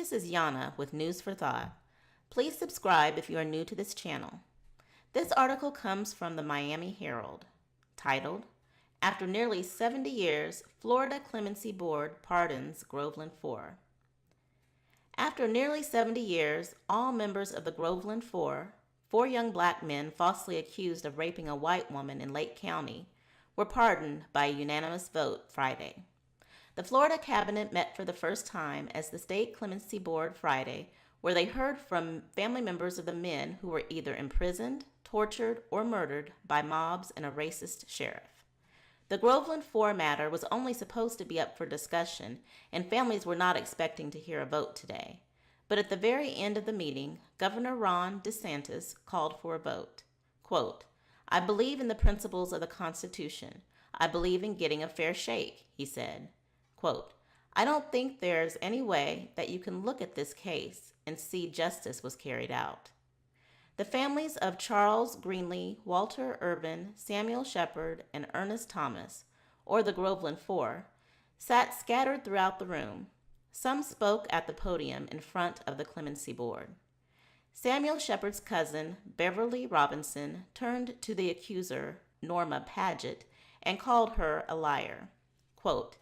This is Yana with News for Thought. Please subscribe if you are new to this channel. This article comes from the Miami Herald, titled, After Nearly 70 Years, Florida Clemency Board Pardons Groveland 4. After nearly 70 years, all members of the Groveland 4 young black men falsely accused of raping a white woman in Lake County, were pardoned by a unanimous vote Friday. The Florida cabinet met for the first time as the State Clemency Board Friday, where they heard from family members of the men who were either imprisoned, tortured, or murdered by mobs and a racist sheriff. The Groveland 4 matter was only supposed to be up for discussion, and families were not expecting to hear a vote today. But at the very end of the meeting, Governor Ron DeSantis called for a vote. Quote, "I believe in the principles of the Constitution. I believe in getting a fair shake," he said. Quote, "I don't think there's any way that you can look at this case and see justice was carried out." The families of Charles Greenlee, Walter Urban, Samuel Shepard, and Ernest Thomas, or the Groveland 4, sat scattered throughout the room. Some spoke at the podium in front of the Clemency Board. Samuel Shepard's cousin, Beverly Robinson, turned to the accuser, Norma Paget, and called her a liar. Quote,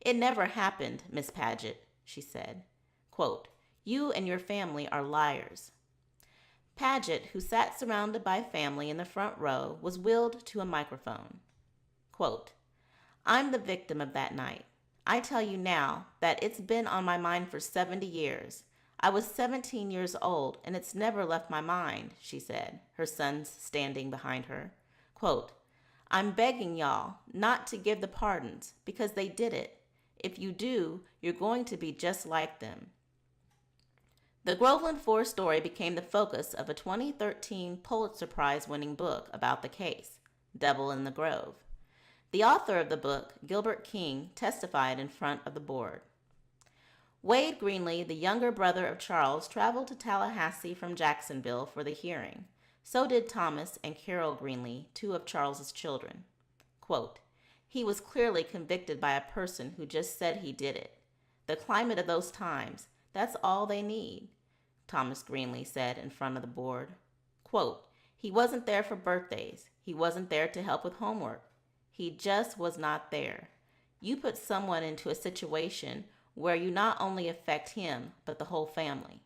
"It never happened, Miss Paget," she said. Quote, "You and your family are liars." Paget, who sat surrounded by family in the front row, was wheeled to a microphone. Quote, "I'm the victim of that night. I tell you now that it's been on my mind for 70 years. I was 17 years old, and it's never left my mind," she said, her sons standing behind her. Quote, "I'm begging y'all not to give the pardons because they did it. If you do, you're going to be just like them." The Groveland 4 story became the focus of a 2013 Pulitzer Prize-winning book about the case, Devil in the Grove. The author of the book, Gilbert King, testified in front of the board. Wade Greenlee, the younger brother of Charles, traveled to Tallahassee from Jacksonville for the hearing. So did Thomas and Carol Greenlee, two of Charles's children. Quote, "He was clearly convicted by a person who just said he did it. The climate of those times, that's all they need," Thomas Greenlee said in front of the board. Quote, "He wasn't there for birthdays. He wasn't there to help with homework. He just was not there. You put someone into a situation where you not only affect him, but the whole family."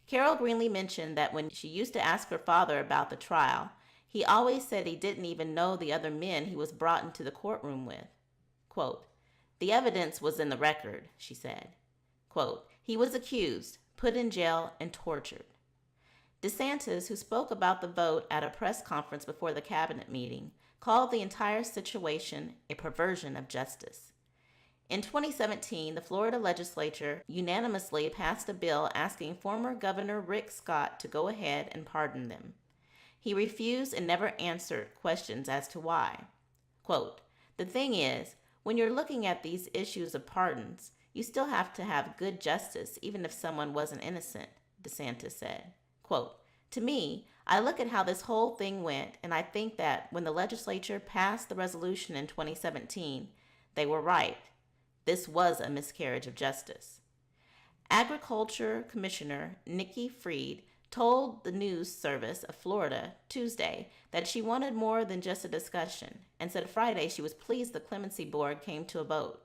Carol Greenlee mentioned that when she used to ask her father about the trial, he always said he didn't even know the other men he was brought into the courtroom with. Quote, "The evidence was in the record," she said. Quote, "He was accused, put in jail, and tortured." DeSantis, who spoke about the vote at a press conference before the cabinet meeting, called the entire situation a perversion of justice. In 2017, the Florida legislature unanimously passed a bill asking former Governor Rick Scott to go ahead and pardon them. He refused and never answered questions as to why. Quote, "The thing is, when you're looking at these issues of pardons, you still have to have good justice even if someone wasn't innocent," DeSantis said. Quote, "To me, I look at how this whole thing went, and I think that when the legislature passed the resolution in 2017, they were right. This was a miscarriage of justice." Agriculture Commissioner Nikki Fried told the News Service of Florida Tuesday that she wanted more than just a discussion and said Friday she was pleased the Clemency Board came to a vote.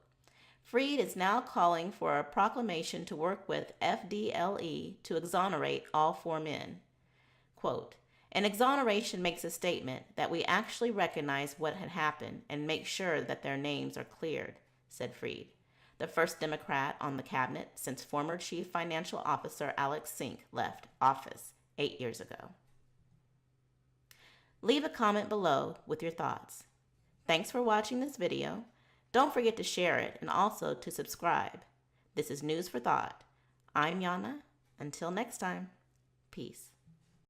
Fried is now calling for a proclamation to work with FDLE to exonerate all 4 men. Quote, "An exoneration makes a statement that we actually recognize what had happened and make sure that their names are cleared," said Fried, the first Democrat on the cabinet since former Chief Financial Officer Alex Sink left office 8 years ago. Leave a comment below with your thoughts. Thanks for watching this video. Don't forget to share it and also to subscribe. This is News for Thought. I'm Yana. Until next time, peace.